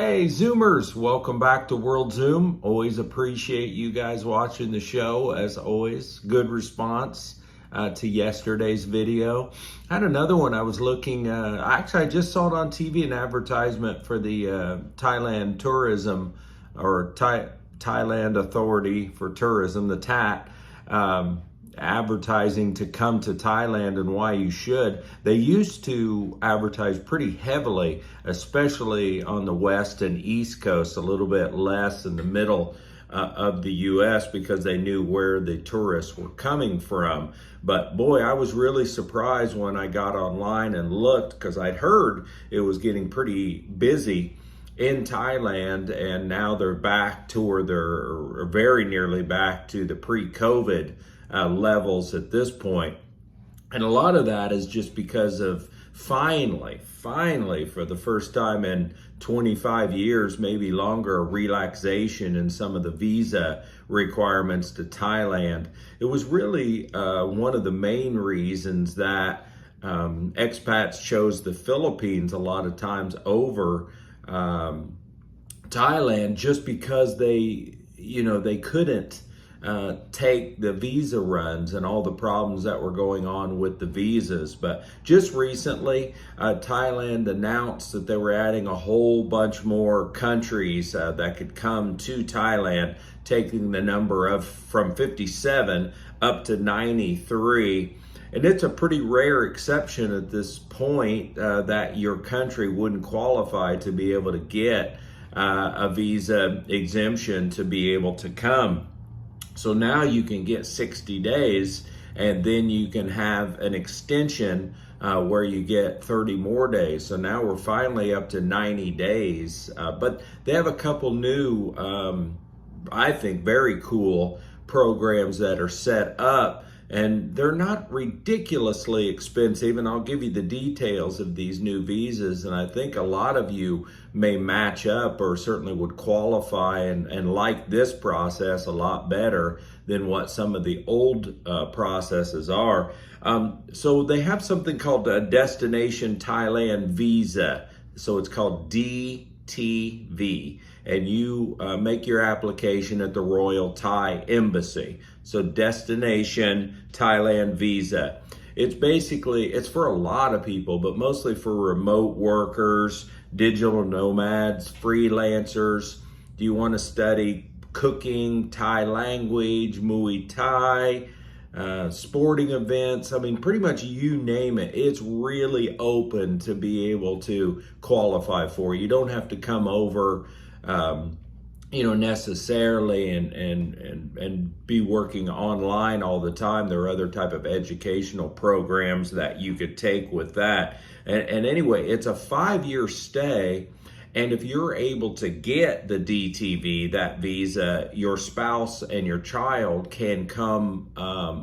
Hey Zoomers, welcome back to World Zoom. Always appreciate you guys watching the show. As always, good response to yesterday's video. Had another one. I was looking, actually I just saw it on TV, an advertisement for the Thailand Tourism or Thailand Authority for Tourism, the TAT. Advertising to come to Thailand and why you should. They used to advertise pretty heavily, especially on the west and east coast, a little bit less in the middle of the US because they knew where the tourists were coming from. But boy, I was really surprised when I got online and looked, because I'd heard it was getting pretty busy in Thailand, and now they're back to where they're very nearly back to the pre-COVID levels at this point. And a lot of that is just because of finally, for the first time in 25 years, maybe longer, a relaxation in some of the visa requirements to Thailand. It was really one of the main reasons that expats chose the Philippines a lot of times over Thailand, just because they couldn't take the visa runs and all the problems that were going on with the visas. But just recently, Thailand announced that they were adding a whole bunch more countries that could come to Thailand, taking the number from 57 up to 93. And it's a pretty rare exception at this point that your country wouldn't qualify to be able to get a visa exemption to be able to come. So now you can get 60 days, and then you can have an extension where you get 30 more days. So now we're finally up to 90 days. But they have a couple new, I think, very cool programs that are set up, and they're not ridiculously expensive. And I'll give you the details of these new visas. And I think a lot of you may match up, or certainly would qualify and like this process a lot better than what some of the old processes are. So they have something called a Destination Thailand Visa. So it's called DTV. And you make your application at the Royal Thai Embassy. So Destination Thailand Visa. It's for a lot of people, but mostly for remote workers, digital nomads, freelancers. Do you want to study cooking, Thai language, Muay Thai, sporting events? I mean, pretty much you name it. It's really open to be able to qualify for. You don't have to come over necessarily and be working online all the time. There are other type of educational programs that you could take with that. And anyway, it's a 5-year stay. And if you're able to get the DTV, that visa, your spouse and your child can come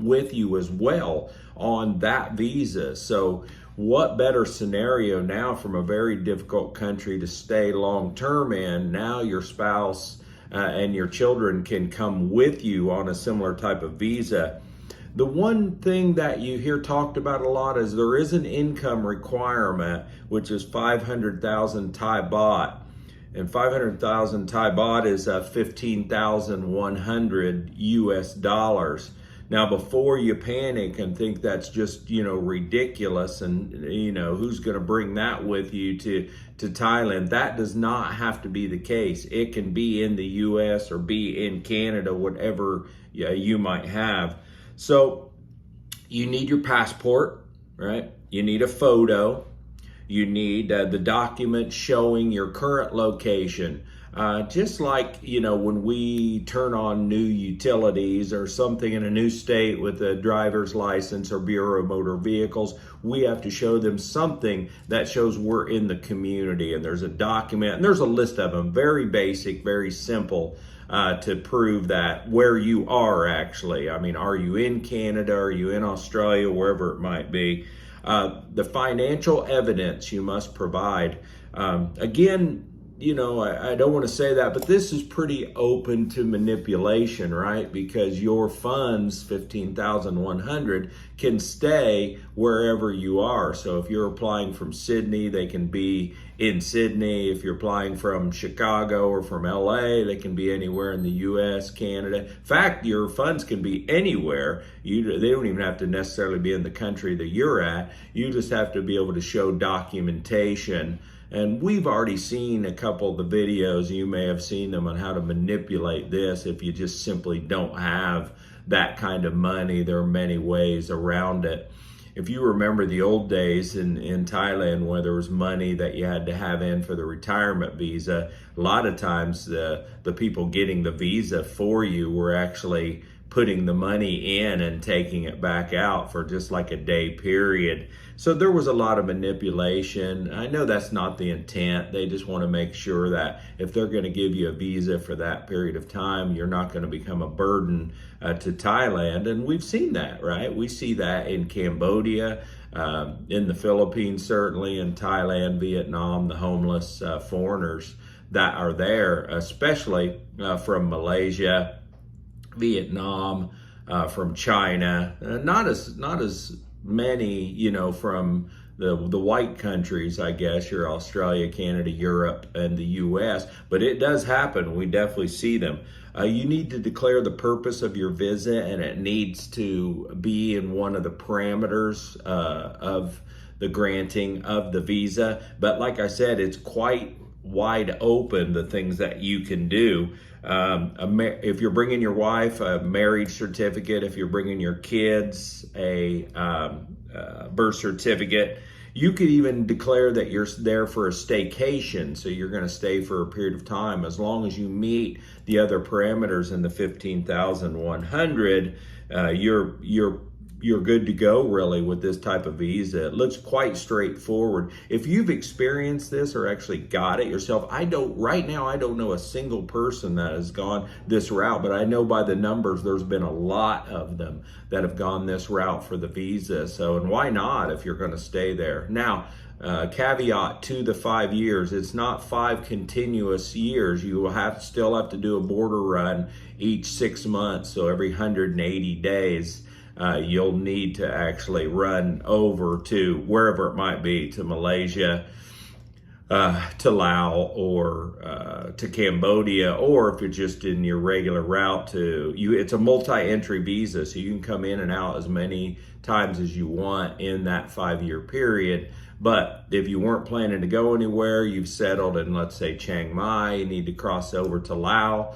with you as well on that visa. So what better scenario now from a very difficult country to stay long-term in? Now your spouse and your children can come with you on a similar type of visa. The one thing that you hear talked about a lot is there is an income requirement, which is 500,000 Thai baht. And 500,000 Thai baht is 15,100 US dollars. Now, before you panic and think that's just, ridiculous and, who's going to bring that with you to Thailand, that does not have to be the case. It can be in the US or be in Canada, whatever you might have. So you need your passport, right? You need a photo. You need the document showing your current location. Just like, when we turn on new utilities or something in a new state with a driver's license or Bureau of Motor Vehicles, we have to show them something that shows we're in the community. And there's a document, and there's a list of them, very basic, very simple, to prove that where you are actually. I mean, are you in Canada? Are you in Australia? Wherever it might be. The financial evidence you must provide. Again, I don't want to say that, but this is pretty open to manipulation, right? Because your funds, 15,100, can stay wherever you are. So if you're applying from Sydney, they can be in Sydney. If you're applying from Chicago or from LA, they can be anywhere in the US, Canada. In fact, your funds can be anywhere. They don't even have to necessarily be in the country that you're at. You just have to be able to show documentation. And we've already seen a couple of the videos, you may have seen them, on how to manipulate this if you just simply don't have that kind of money. There are many ways around it. If you remember the old days in Thailand where there was money that you had to have in for the retirement visa, a lot of times the people getting the visa for you were actually putting the money in and taking it back out for just like a day period. So there was a lot of manipulation. I know that's not the intent. They just want to make sure that if they're going to give you a visa for that period of time, you're not going to become a burden to Thailand. And we've seen that, right? We see that in Cambodia, in the Philippines, certainly in Thailand, Vietnam, the homeless foreigners that are there, especially from Malaysia, Vietnam, from China, not as many, from the white countries, I guess, your Australia, Canada, Europe, and the US, but it does happen. We definitely see them. You need to declare the purpose of your visit, and it needs to be in one of the parameters of the granting of the visa. But like I said, it's quite wide open, the things that you can do. If you're bringing your wife, a marriage certificate. If you're bringing your kids, a birth certificate. You could even declare that you're there for a staycation, so you're going to stay for a period of time. As long as you meet the other parameters in the 15,100, you're good to go, really, with this type of visa. It looks quite straightforward. If you've experienced this or actually got it yourself, right now I don't know a single person that has gone this route, but I know by the numbers there's been a lot of them that have gone this route for the visa. So, and why not if you're going to stay there? Now, caveat to the 5 years, it's not 5 continuous years. You will still have to do a border run each 6 months, so every 180 days. You'll need to actually run over to wherever it might be, to Malaysia, to Laos, or to Cambodia, or if you're just in your regular route it's a multi-entry visa, so you can come in and out as many times as you want in that 5-year period. But if you weren't planning to go anywhere, you've settled in, let's say, Chiang Mai, you need to cross over to Laos,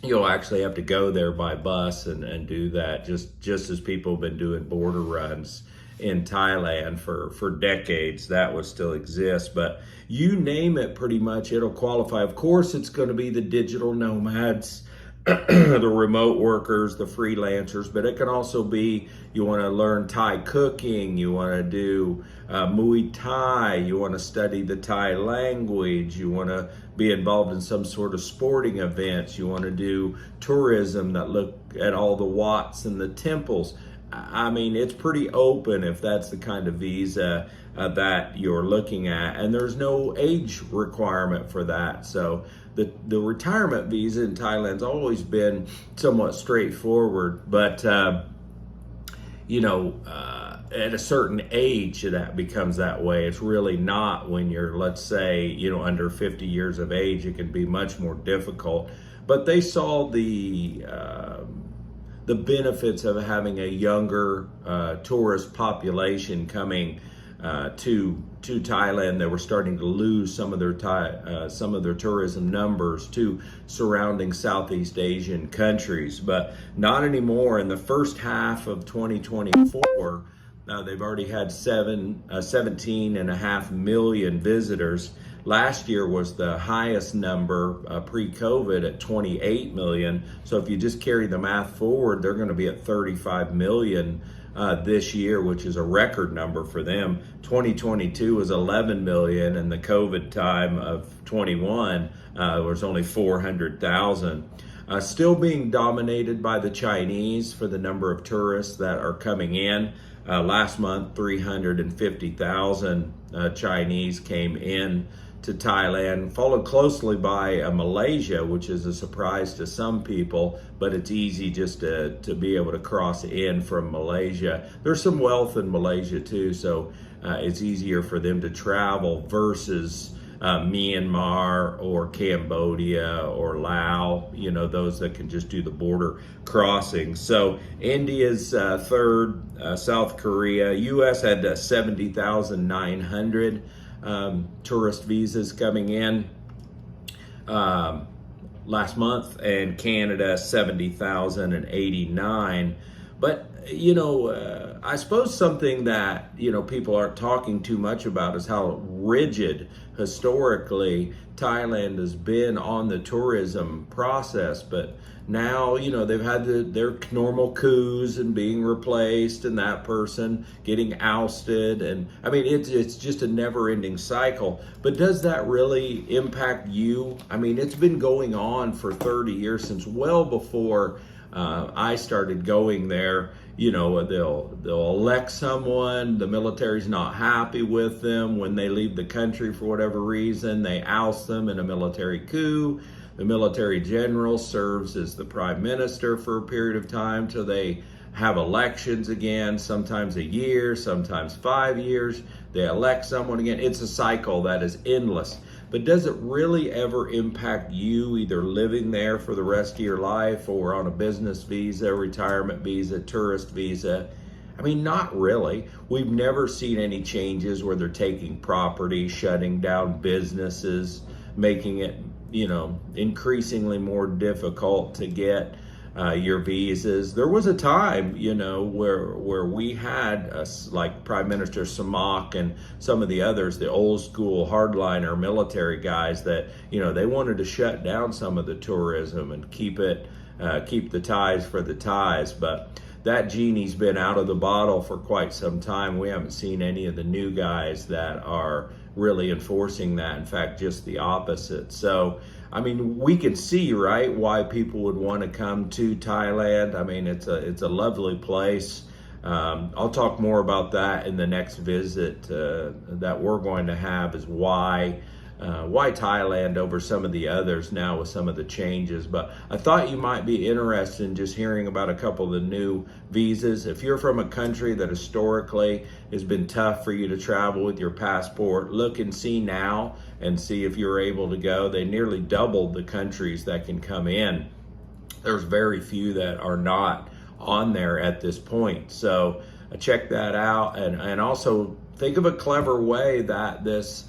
you'll actually have to go there by bus and do that, just as people have been doing border runs in Thailand for decades. That would still exist, but you name it, pretty much it'll qualify. Of course, it's going to be the digital nomads, the remote workers, the freelancers, but it can also be you want to learn Thai cooking, you want to do Muay Thai, you want to study the Thai language, you want to be involved in some sort of sporting events, you want to do tourism that look at all the Wats and the temples. I mean, it's pretty open if that's the kind of visa that you're looking at, and there's no age requirement for that. So the retirement visa in Thailand's always been somewhat straightforward, but at a certain age that becomes that way. It's really not when you're, let's say, under 50 years of age. It can be much more difficult. But they saw the benefits of having a younger tourist population coming to Thailand. They were starting to lose some of their tourism numbers to surrounding Southeast Asian countries, but not anymore. In the first half of 2024, they've already had 17.5 million visitors. Last year was the highest number pre-COVID at 28 million. So if you just carry the math forward, they're going to be at 35 million this year, which is a record number for them. 2022 was 11 million, and the COVID time of 21 was only 400,000. Still being dominated by the Chinese for the number of tourists that are coming in. Last month, 350,000 Chinese came in to Thailand, followed closely by Malaysia, which is a surprise to some people, but it's easy just to be able to cross in from Malaysia. There's some wealth in Malaysia too, so it's easier for them to travel versus Myanmar or Cambodia or Laos, you know, those that can just do the border crossing. So India's third, South Korea, US had 70,900 tourist visas coming in last month, and Canada 70,089. But you know, I suppose something that, you know, people aren't talking too much about is how rigid historically Thailand has been on the tourism process. But now, you know, they've had their normal coups and being replaced and that person getting ousted. And I mean, it's just a never ending cycle. But does that really impact you? I mean, it's been going on for 30 years, since well before I started going there. You know, they'll elect someone, the military's not happy with them. When they leave the country for whatever reason, they oust them in a military coup. The military general serves as the prime minister for a period of time till they have elections again, sometimes a year, sometimes 5 years. They elect someone again. It's a cycle that is endless. But does it really ever impact you, either living there for the rest of your life or on a business visa, retirement visa, tourist visa? I mean, not really. We've never seen any changes where they're taking property, shutting down businesses, making it, you know, increasingly more difficult to get your visas. There was a time, you know, where we had like Prime Minister Samak and some of the others, the old school hardliner military guys, that, you know, they wanted to shut down some of the tourism and keep the ties for the ties. But that genie's been out of the bottle for quite some time. We haven't seen any of the new guys that are really enforcing that. In fact, just the opposite. So I mean, we can see, right, why people would want to come to Thailand. I mean, it's a lovely place. I'll talk more about that in the next visit that we're going to have, is why Thailand over some of the others now with some of the changes. But I thought you might be interested in just hearing about a couple of the new visas. If you're from a country that historically has been tough for you to travel with your passport, look and see now and see if you're able to go. They nearly doubled the countries that can come in. There's very few that are not on there at this point. So check that out, and also think of a clever way that this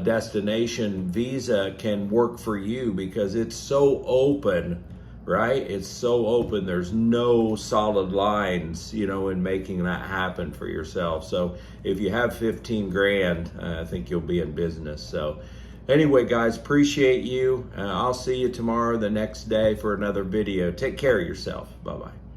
destination visa can work for you, because it's so open, right? It's so open. There's no solid lines, you know, in making that happen for yourself. So if you have 15 grand, I think you'll be in business. So anyway, guys, appreciate you. I'll see you tomorrow, the next day, for another video. Take care of yourself. Bye-bye.